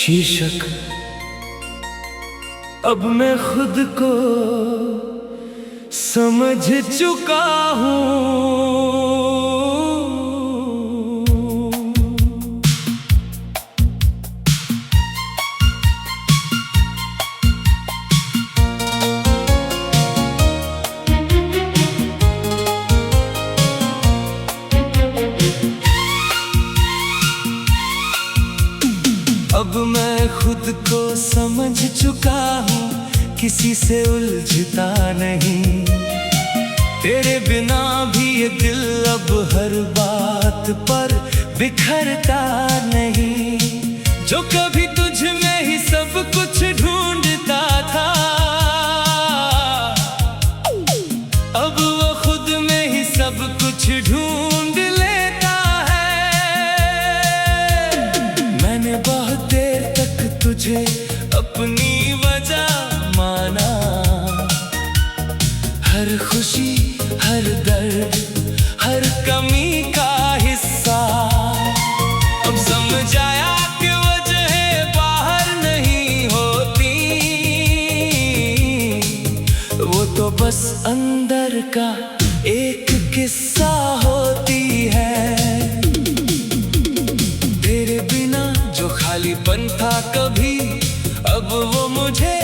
शीर्षक अब मैं खुद को समझ चुका हूँ। अब मैं खुद को समझ चुका हूँ, किसी से उलझता नहीं। तेरे बिना भी ये दिल अब हर बात पर बिखरता नहीं। जो कभी तुझ में ही सब कुछ ढूंढता था, अब वो खुद में ही सब कुछ ढूंढ लेता है। मैंने बहुत देर तक तुझे अपनी वजह माना, हर खुशी हर दर्द हर कमी का हिस्सा। अब समझ आया कि वजह बाहर नहीं होती, वो तो बस अंदर का एक किस्सा होती है। तेरे बिना जो खालीपन था कभी, अब वो मुझे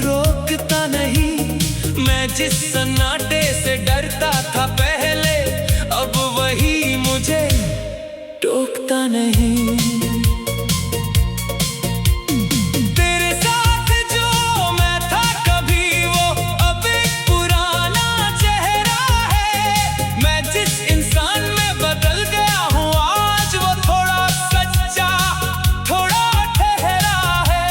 रोकता नहीं। मैं जिस सन्नाटे से डरता था पहले, अब वही मुझे टोकता नहीं। तेरे साथ जो मैं था कभी, वो अब एक पुराना चेहरा है। मैं जिस इंसान में बदल गया हूँ आज, वो थोड़ा सच्चा थोड़ा ठहरा है।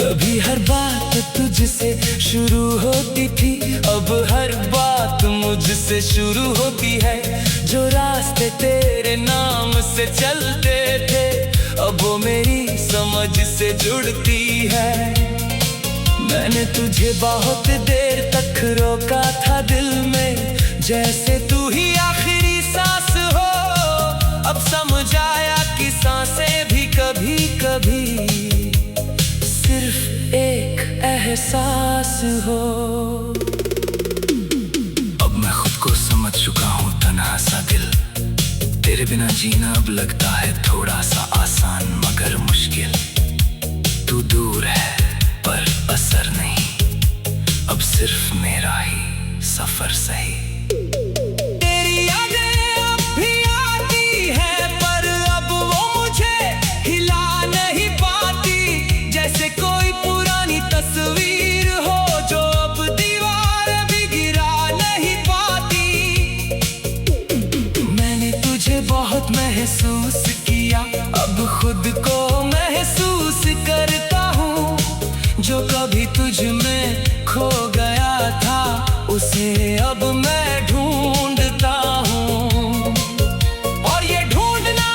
कभी हर बात तुझसे शुरू होती थी, अब हर बात मुझसे शुरू होती है। जो रास्ते तेरे नाम से चलते थे, अब वो मेरी समझ से जुड़ती है। मैंने तुझे बहुत देर तक रोका था दिल में, जैसे तू ही आखिरी सांस हो। अब समझ आया कि सांसें भी कभी कभी सिर्फ एक एहसास हो। अब मैं खुद को समझ चुका हूँ, तन्हा सा दिल। तेरे बिना जीना अब लगता है थोड़ा सा आसान मगर मुश्किल। तू दूर है पर असर नहीं, अब सिर्फ मेरा ही सफर सही। तस्वीर हो जो अब दीवार भी गिरा नहीं पाती। मैंने तुझे बहुत महसूस किया, अब खुद को महसूस करता हूँ। जो कभी तुझ में खो गया था, उसे अब मैं ढूंढता हूँ। और ये ढूंढना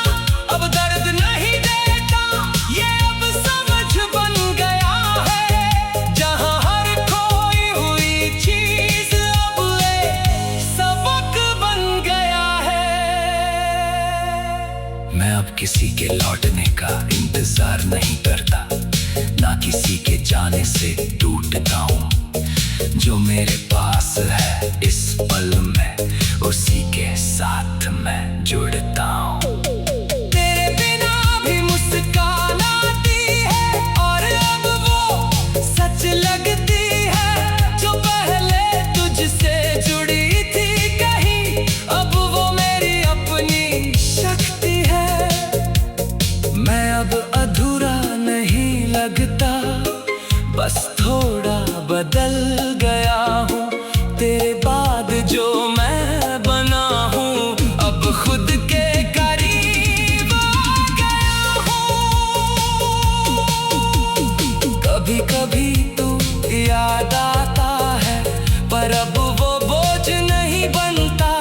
अब दर्द नहीं देता, ये अब समझ बन गया है। मैं अब किसी के लौटने का इंतजार नहीं करता, ना किसी के जाने से टूटता हूँ। जो मेरे पास है इस पल में, उसी के साथ मैं जुड़ता हूँ। तेरे बिना भी मुस्कान आती है, और अब वो सच लगती है। जो पहले तुझसे जुड़ी थी कहीं, अब वो मेरी अपनी शक्ति है। मैं अब अधूरा नहीं लगता, बस थोड़ा बदल गया हूँ। तेरे बाद जो मैं बना हूँ, अब खुद के करीब आ गया हूँ। कभी कभी तू याद आता है, पर अब वो बोझ नहीं बनता।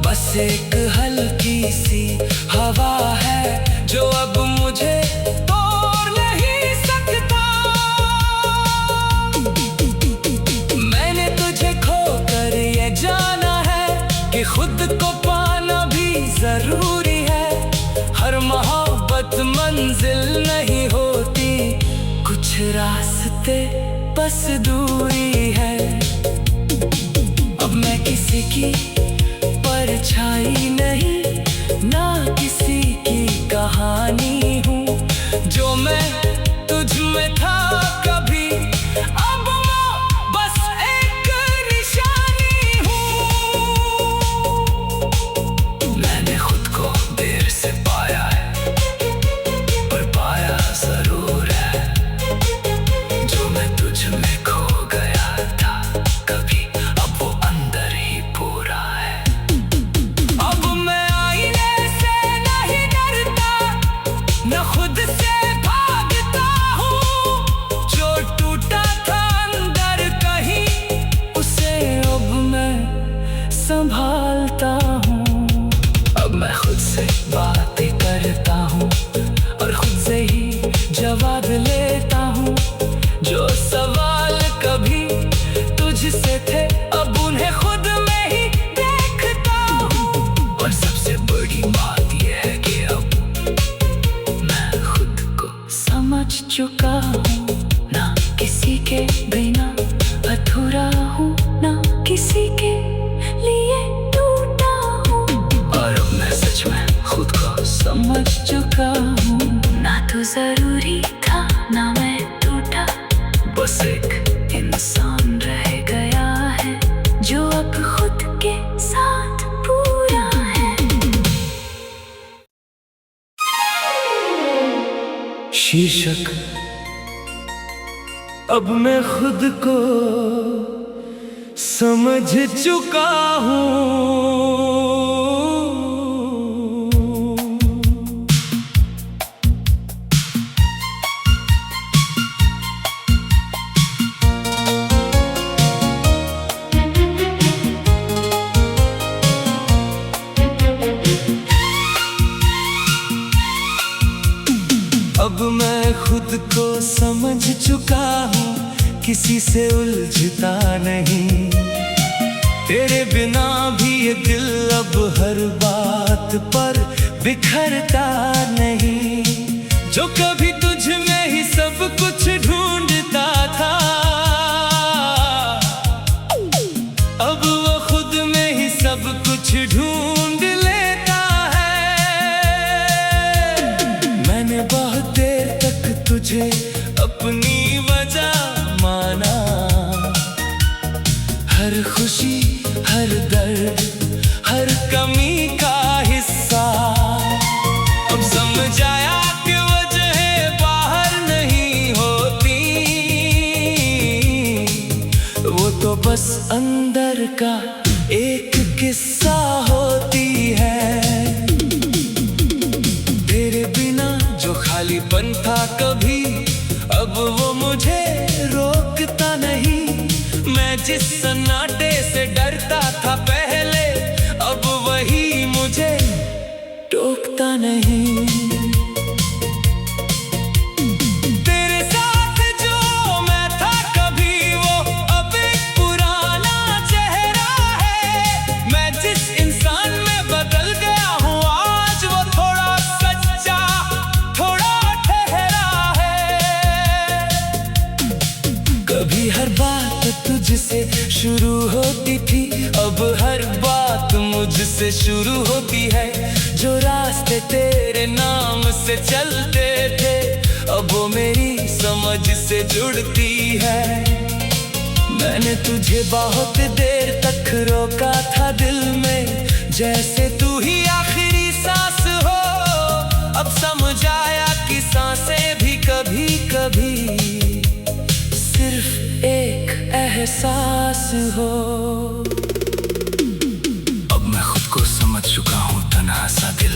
बस एक हल्की सी हवा है, जो अब मुझे तोड़ नहीं सकता। मैंने तुझे खोकर ये जाना है कि खुद को पाना भी जरूरी है। हर मोहब्बत मंजिल नहीं होती, कुछ रास्ते बस दूरी है। अब मैं किसी की परछाई नहीं, ना किसी की कहानी हूँ। जो मैं तुझ में था कभी, अब मैं बस एक निशानी हूँ। मैंने खुद को देर से पाया है, पर पाया जरूर है। जो मैं तुझ में खो गया था कभी, अब वो अंदर ही पूरा है। अब मैं आईने से नहीं डरता, न खुद से भागता हूँ। जो टूटा था अंदर कहीं, उसे अब मैं संभालता हूँ। अब मैं खुद से बातें करता हूँ और खुद से ही जवाब लेता हूँ। जो सवाल कभी तुझसे थे, अब उन्हें खुद में ही देखता हूँ। और सबसे बड़ी बात यह है कि अब मैं खुद को समझ चुका हूँ। ना किसी के बिना अधूरा हूँ, ना किसी के लिए टूटा हूँ। और अब मैं सच में खुद को समझ चुका हूँ। ना तो जरूरी था, ना मैं टूटा, बस एक इंसान रह गया है, जो अब खुद के साथ पूरा है। शीर्षक: अब मैं खुद को समझ चुका हूँ। अब मैं खुद को समझ चुका हूँ, किसी से उलझता नहीं। तेरे बिना भी ये दिल अब हर बात पर बिखरता नहीं। जो कभी तुझ में ही सब कुछ ढूंढता था, अब वो खुद में ही सब कुछ ढूंढ लेता है। मैंने बहुत देर तक तुझे अपनी वजह माना, हर खुशी, हर दर्द, हर कमी का हिस्सा। अब समझ आया कि वजह बाहर नहीं होती, वो तो बस अंदर का एक किस्सा होती है। तेरे बिना जो खालीपन था कभी, अब वो मुझे रोकता नहीं। मैं जिस सन्नाटे से डरता था पहले, अब वही मुझे टोकता नहीं। तेरे साथ जो मैं था कभी, वो अब एक पुराना चेहरा है। मैं जिस इंसान में बदल गया हूँ आज, वो थोड़ा सच्चा, थोड़ा ठहरा है। कभी हर बात तुझसे शुरू होती थी, अब हर बात मुझसे शुरू होती है। जो रास्ते तेरे नाम से चलते थे, अब वो मेरी समझ से जुड़ती है। मैंने तुझे बहुत देर तक रोका था दिल में, जैसे तू ही आखिरी सांस हो। अब समझ आया कि सांसें भी कभी कभी सिर्फ एक एहसास हो। अब मैं खुद को समझ चुका हूँ, तन्हा सा दिल।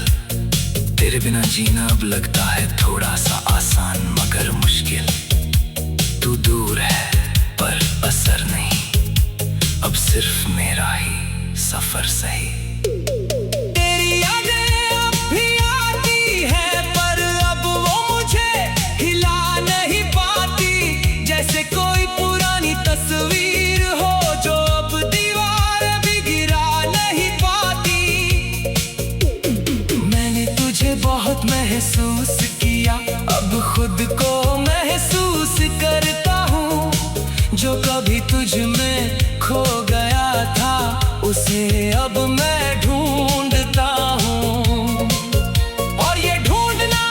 तेरे बिना जीना अब लगता है थोड़ा सा आसान मगर मुश्किल। तू दूर है पर असर नहीं, अब सिर्फ मेरा ही सफर सही। तेरी यादें अब भी आती है, पर अब वो मुझे हिला नहीं पाती। जैसे कोई पुरानी तस्वीर हो, जो अब दीवार भी गिरा नहीं पाती। मैंने तुझे बहुत महसूस किया किया, अब खुद को महसूस करता हूँ। जो कभी तुझ में खो गया था, उसे अब मैं ढूंढता हूँ। और ये ढूंढना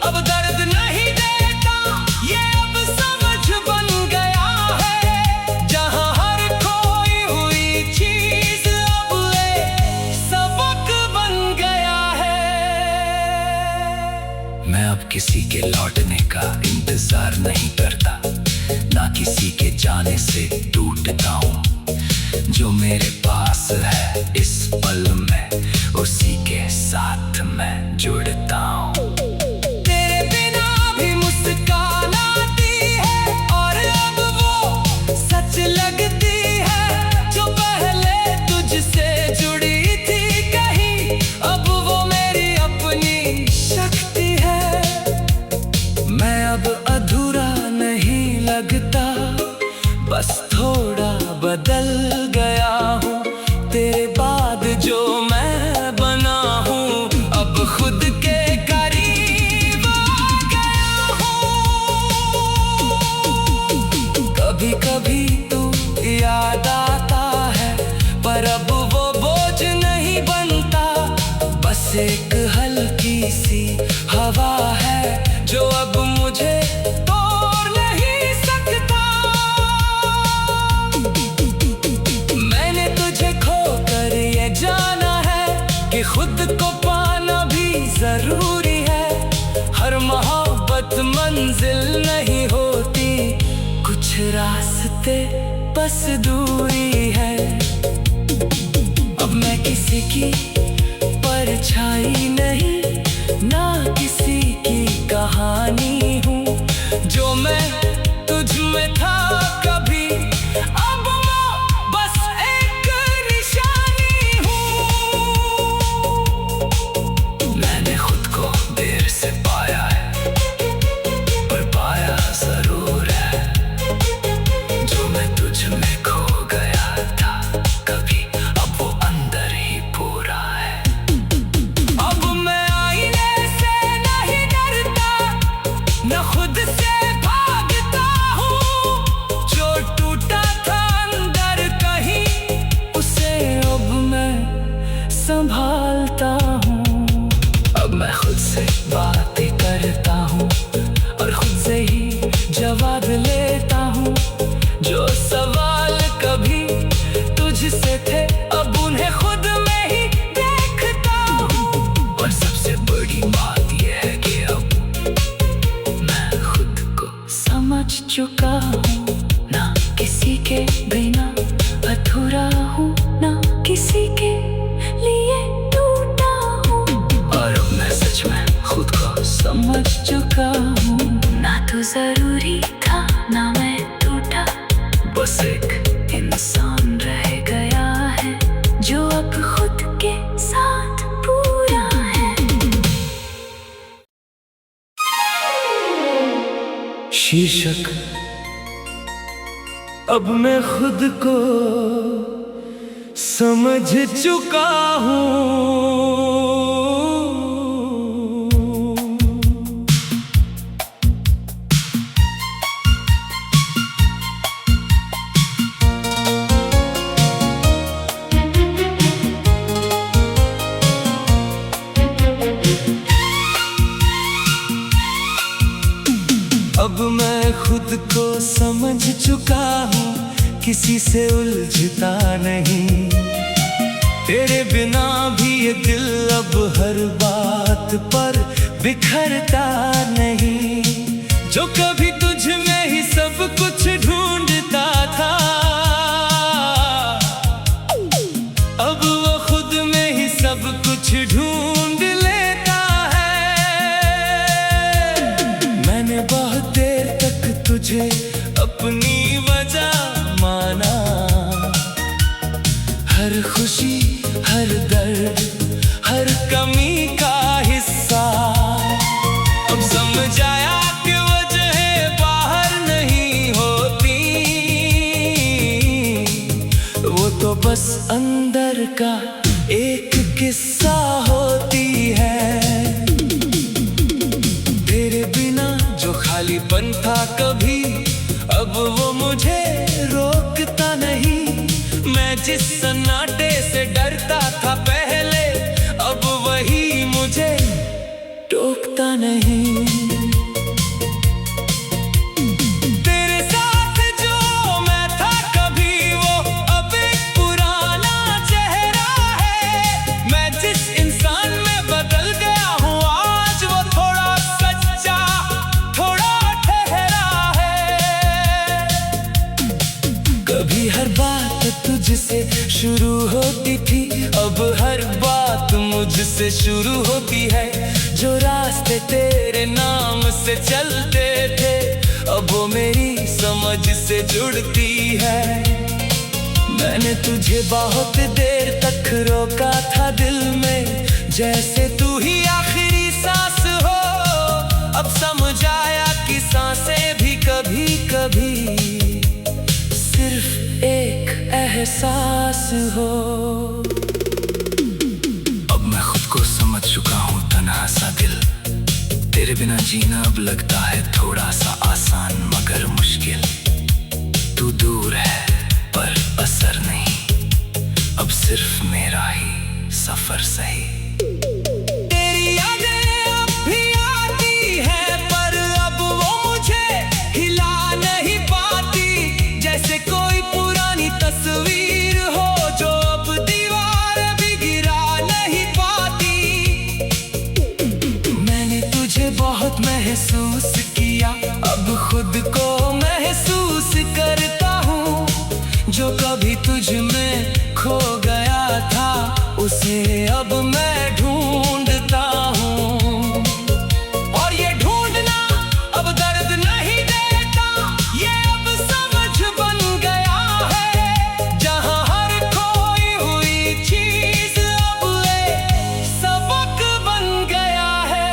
अब दर्द नहीं देता, ये अब समझ बन गया है। जहाँ हर खोई हुई चीज अब एक सबक बन गया है। मैं अब किसी के लौटने का इंतजार नहीं करता, ना किसी के जाने से टूटता हूँ। जो मेरे पास है इस पल में, उसी के साथ मैं जुड़ता हूँ। तेरे बिना भी मुस्कान आती है, और अब वो सच लगती है। जो पहले तुझसे जुड़ी थी कहीं, अब वो मेरी अपनी शक्ति है। मैं अब अधूरा नहीं लगता, बस थोड़ा बदल गया हूँ। तेरे बाद जो मैं बना हूँ, अब खुद के करीब आ गया हूँ। कभी कभी तू याद आता है, पर अब वो बोझ नहीं बनता। बस एक हल्की सी हवा है, जो अब मुझे खुद को पाना भी जरूरी है। हर मोहब्बत मंजिल नहीं होती, कुछ रास्ते बस दूरी है। अब मैं किसी की परछाई नहीं, ना किसी की कहानी हूँ। जो मैं तुझ में था कभी, अब बस एक निशानी हूँ। मैंने खुद को देर से पाया है, पर पाया जरूर है। जो मैं तुझ में खो गया था कभी, अब वो अंदर ही पूरा है। अब मैं आईने से नहीं डरता, न खुद से भागता हूँ। जो टूटा था अंदर कहीं, उसे अब मैं संभालता हूँ। अब मैं खुद से बातें करता हूँ, और खुद से ही जवाब लेता हूँ। जो सवाल कभी तुझसे थे, अब उन्हें खुद में ही देखता हूँ। और सबसे बड़ी बात यह है कि अब मैं खुद को समझ चुका हूँ। ना किसी के बिना अधूरा हूँ, ना किसी के लिए टूटा हूँ। और अब मैं सच में खुद को समझ चुका हूँ। ना तू जरूरी था, ना मैं टूटा, बस एक इंसान रह गया है, जो अब खुद के साथ पूरा है। शीर्षक: अब मैं खुद को समझ चुका हूँ। अब मैं खुद को समझ चुका हूँ, किसी से उलझता नहीं। तेरे बिना भी ये दिल अब हर बात पर बिखरता नहीं। जो कभी तुझ में ही सब कुछ ढूंढता था, अब वो खुद में ही सब कुछ ढूंढ लेता है। मैंने बहुत देर तक तुझे अपनी वजह माना, हर खुशी, हर दर्द, हर कमी का हिस्सा। अब समझ आया कि वजह बाहर नहीं होती, वो तो बस अंदर का एक किस्सा होती है। तेरे बचपन था कभी, अब वो मुझे रोकता नहीं। मैं जिस सन्नाटे से डरता था पहले, अब वही मुझे टोकता नहीं। तेरे साथ जो मैं था कभी, वो अब एक पुराना चेहरा है। मैं जिस इंसान में बदल गया हूँ आज, वो थोड़ा सच्चा, थोड़ा ठहरा है। कभी हर बात तुझसे शुरू होती थी, अब हर बात मुझसे शुरू होती है। जो रास्ते तेरे नाम से चलते थे, अब वो मेरी समझ से जुड़ती है। मैंने तुझे बहुत देर तक रोका था दिल में, जैसे तू ही आखिरी सांस हो। अब समझ आया कि सांसें भी कभी कभी सिर्फ एक एहसास हो। अब मैं खुद को समझ चुका हूँ, तन्हा सा दिल। तेरे बिना जीना अब लगता है थोड़ा सा आसान मगर मुश्किल। तू दूर है पर असर नहीं, अब सिर्फ मेरा ही सफर सही। तेरी यादें अब भी आती है, पर अब वो मुझे हिला नहीं पाती। जैसे कोई पुरानी तस्वीर हो, जो अब दीवार भी गिरा नहीं पाती। मैंने तुझे बहुत महसूस किया, अब खुद को महसूस करता हूँ। जो कभी तुझ में खो गया था, उसे अब मैं ढूंढता हूँ। और ये ढूंढना अब दर्द नहीं देता, ये अब समझ बन गया है। जहाँ हर खोई हुई चीज अब एक सबक बन गया है।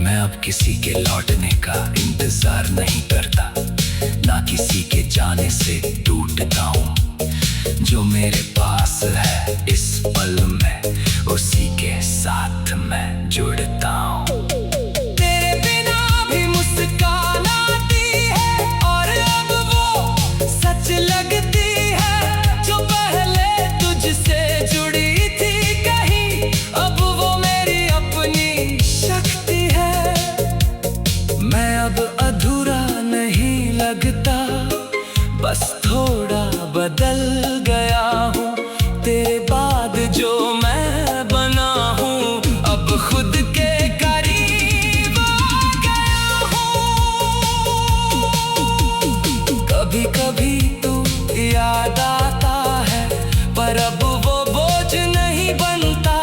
मैं अब किसी के लौटने का इंतजार नहीं करता, ना किसी के जाने से टूटता हूँ। जो मेरे पास है इस पल में, उसी के साथ मैं जुड़ता हूँ। तेरे बिना भी मुस्कान आती है, और अब वो सच लगती है। जो पहले तुझसे जुड़ी थी कहीं, अब वो मेरी अपनी शक्ति है। मैं अब अधूरा नहीं लगता, बस थोड़ा बदल गया हूँ। तेरे बाद जो मैं बना हूँ, अब खुद के करीब आ गया हूँ। कभी कभी तू याद आता है, पर अब वो बोझ नहीं बनता।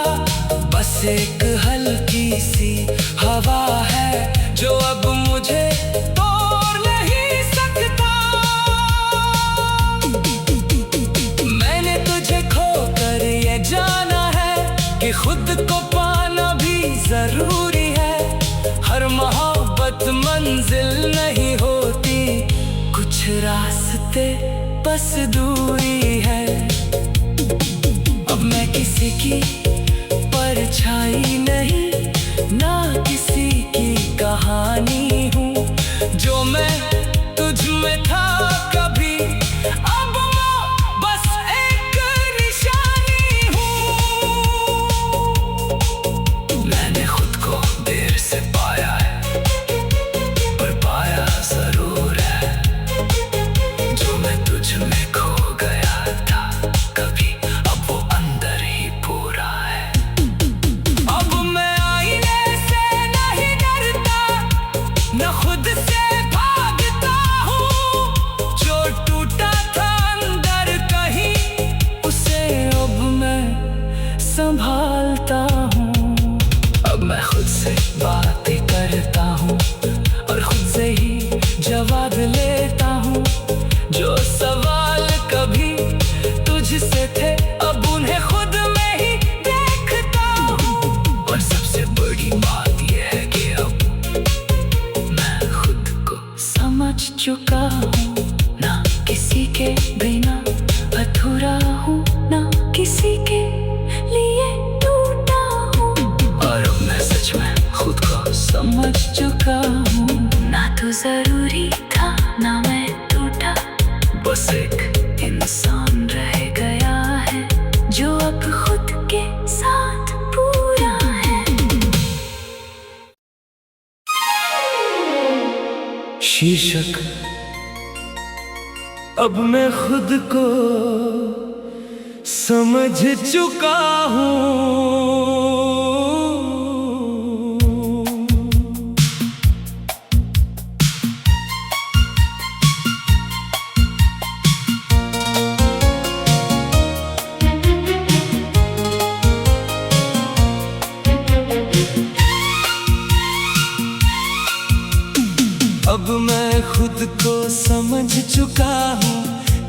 बस एक हल्की सी हवा है, जो अब मुझे तोड़ नहीं सकता। मैंने तुझे खोकर ये जाना है कि खुद को पाना भी जरूरी है। हर मोहब्बत मंजिल नहीं होती, कुछ रास्ते बस दूरी है। अब मैं किसी की परछाई नहीं, ना किसी की कहानी हूँ। जो मैं तुझ में था कभी, अब मैं बस एक निशानी हूँ। मैंने खुद को देर से पाया है, पर पाया जरूर है। जो मैं तुझ में खो गया था कभी, अब वो अंदर ही पूरा है। अब मैं आईने से नहीं डरता, न खुद से भागता हूँ। जो टूटा था अंदर कहीं, उसे अब मैं संभालता हूँ। अब मैं खुद से बातें करता हूँ, और खुद से ही जवाब लेता हूँ। जो सवाल कभी तुझसे थे, अब उन्हें खुद में ही देखता हूँ। और सबसे बड़ी बात यह है कि अब मैं खुद को समझ चुका हूँ। ना किसी के बिना अधूरा हूँ, ना किसी के लिए टूटा हूँ। और अब मैं सच में खुद को समझ चुका हूँ। शीर्षक अब मैं खुद को समझ चुका हूँ। अब मैं खुद को समझ चुका हूँ,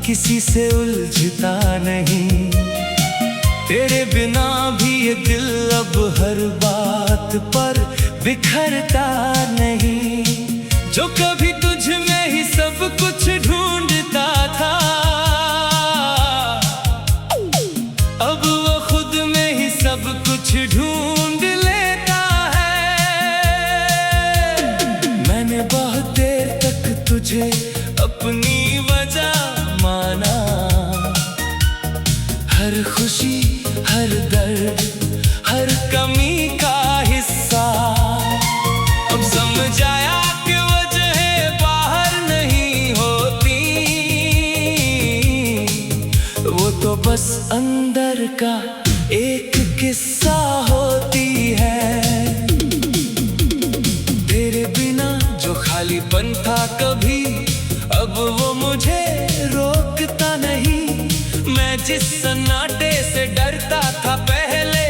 किसी से उलझता नहीं। तेरे बिना भी ये दिल अब हर बात पर बिखरता नहीं। जो कभी तुझ में ही सब कुछ ढूंढता था, अब वो खुद में ही सब कुछ ढूंढ लेता है। मैंने बहुत देर तक तुझे अपनी वजह माना, हर खुशी हर दर्द हर कमी का हिस्सा। अब समझ आया कि वजह बाहर नहीं होती, वो तो बस अंदर का एक किस्सा होती है। तेरे बिना जो खालीपन था कभी, अब वो मुझे रोकता नहीं। मैं जिस सन्नाटे से डरता था पहले,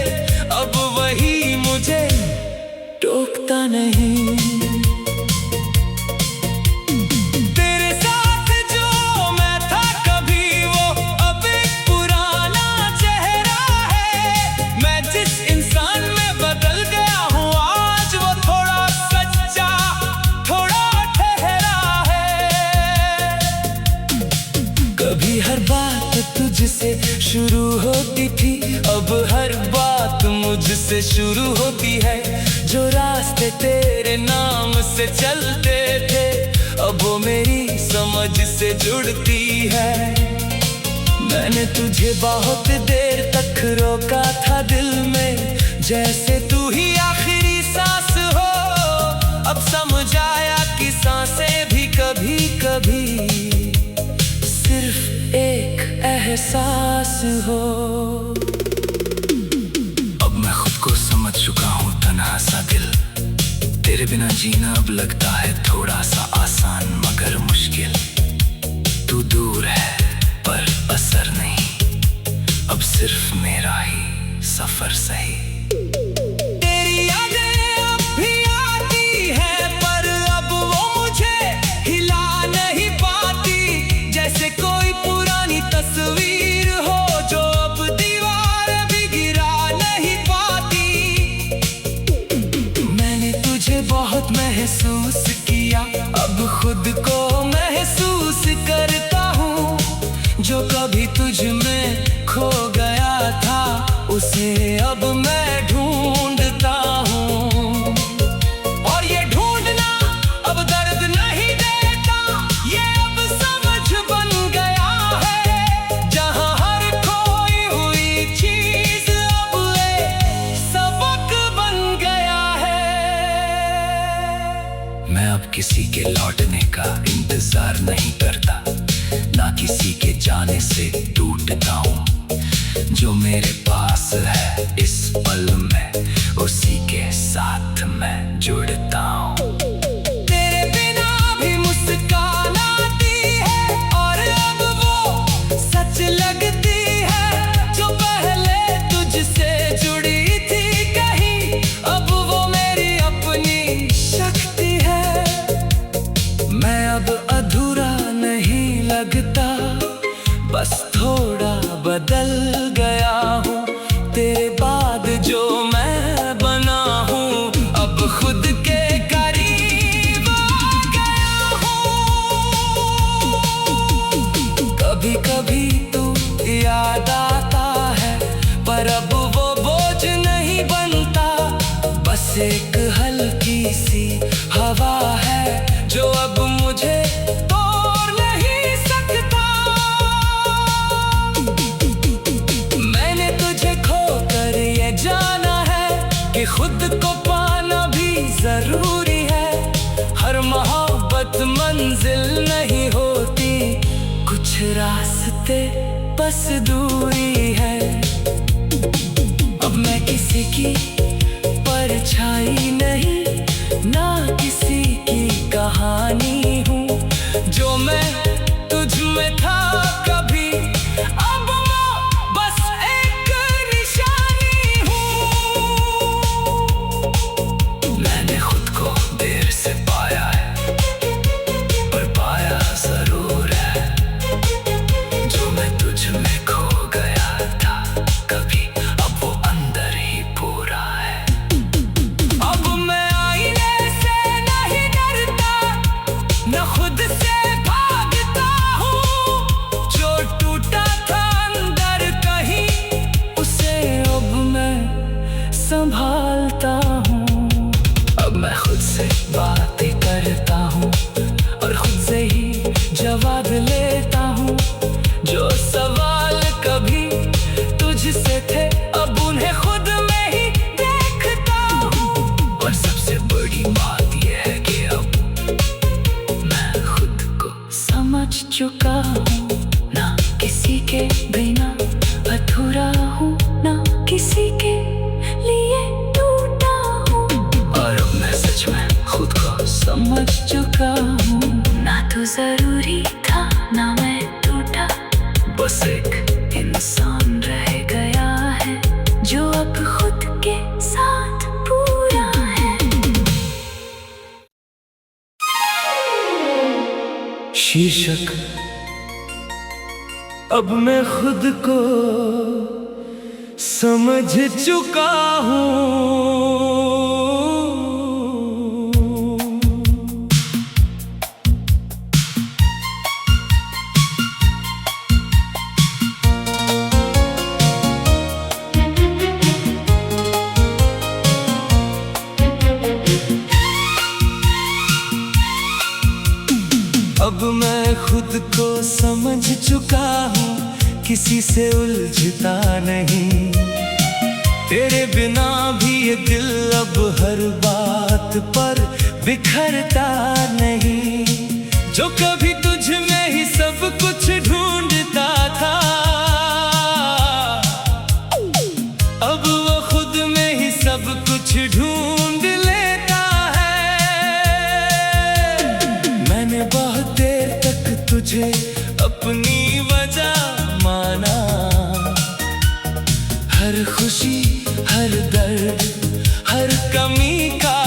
अब वही मुझे टोकता नहीं। तेरे साथ जो मैं था कभी, वो अब एक पुराना चेहरा है। मैं जिस इंसान में बदल गया हूँ आज, वो थोड़ा सच्चा थोड़ा ठहरा है। कभी हर बात तुझसे शुरू होती थी, अब हर बात मुझसे शुरू होती है। जो रास्ते तेरे नाम से चलते थे, अब वो मेरी समझ से जुड़ती है। मैंने तुझे बहुत देर तक रोका था दिल में, जैसे तू ही आखिरी सांस हो। अब समझ आया कि सांसें भी कभी कभी सिर्फ एक एहसास हो। अब मैं खुद को समझ चुका हूँ, तन्हा सा दिल। तेरे बिना जीना अब लगता है थोड़ा सा आसान मगर मुश्किल। तू दूर है पर असर नहीं, अब सिर्फ मेरा ही सफर सही। तेरी यादें अब भी आती है, पर अब वो मुझे हिला नहीं पाती। जैसे कोई पुरानी तस्वीर हो, जो अब दीवार भी गिरा नहीं पाती। मैंने तुझे बहुत महसूस किया, अब खुद को महसूस करता हूँ। जो कभी तुझ में खो गया था, उसे अब मैं ढूंढता हूँ। और ये ढूंढना अब दर्द नहीं देता, ये अब समझ बन गया है। जहाँ हर खोई हुई चीज अब एक सबक बन गया है। मैं अब किसी के लौटने का इंतजार नहीं करता, ना किसी के जाने से टूटता हूँ। जो मेरे पास है इस पल में, उसी के साथ मैं जुड़ता हूँ। तेरे बिना भी मुस्कान आती है, और अब वो सच लगती है। जो पहले तुझसे जुड़ी थी कहीं, अब वो मेरी अपनी शक्ति है। मैं अब अधूरा नहीं लगता, बस थोड़ा बदल गया हूँ। तेरे बाद जो मैं बना हूँ, अब खुद के करीब आ गया हूँ। कभी कभी तू याद आता है, पर अब वो बोझ नहीं बनता। बस एक हल्की सी हवा है, जो अब मुझे तोड़ नहीं सकता। मैंने तुझे खोकर ये जाना है कि खुद को पाना भी जरूरी है। हर मोहब्बत मन मंजिल नहीं होती, कुछ रास्ते बस दूरी है। अब मैं किसी की परछाई नहीं, ना किसी की कहानी हूँ। जो मैं तुझ में था कभी, अब मैं बस एक निशानी हूँ। मैंने खुद को देर से पाया है, पर पाया जरूर है। जो मैं तुझ में खो गया था कभी, अब वो अंदर ही पूरा है। अब मैं आईने से नहीं डरता, न खुद से भागता हूँ। जो टूटा था अंदर कहीं, उसे अब मैं संभालता हूँ। अब मैं खुद से बातें करता हूँ और खुद से ही जवाब लेता हूँ। जो सवाल कभी तुझसे थे, अब उन्हें खुद में ही देखता हूँ। और सबसे बड़ी बात यह है कि अब मैं खुद को समझ चुका हूँ। ना किसी के बिना अधूरा हूँ, ना किसी के लिए टूटा हूँ। और अब मैं सच में खुद को समझ चुका हूँ। ना तो जरूरी था, ना मैं टूटा, बस एक इंसान रह गया है, जो अब खुद के साथ पूरा है। शीर्षक: अब मैं खुद को समझ चुका हूँ। अब मैं खुद को समझ चुका हूँ, किसी से उलझता नहीं। तेरे बिना भी ये दिल अब हर बात पर बिखरता नहीं। जो कभी तुझ में ही सब कुछ ढूंढता था, अब वो खुद में ही सब कुछ ढूंढ लेता है। मैंने बहुत देर तक तुझे अपनी वजह माना, हर खुशी, हर दर्द, हर कमी का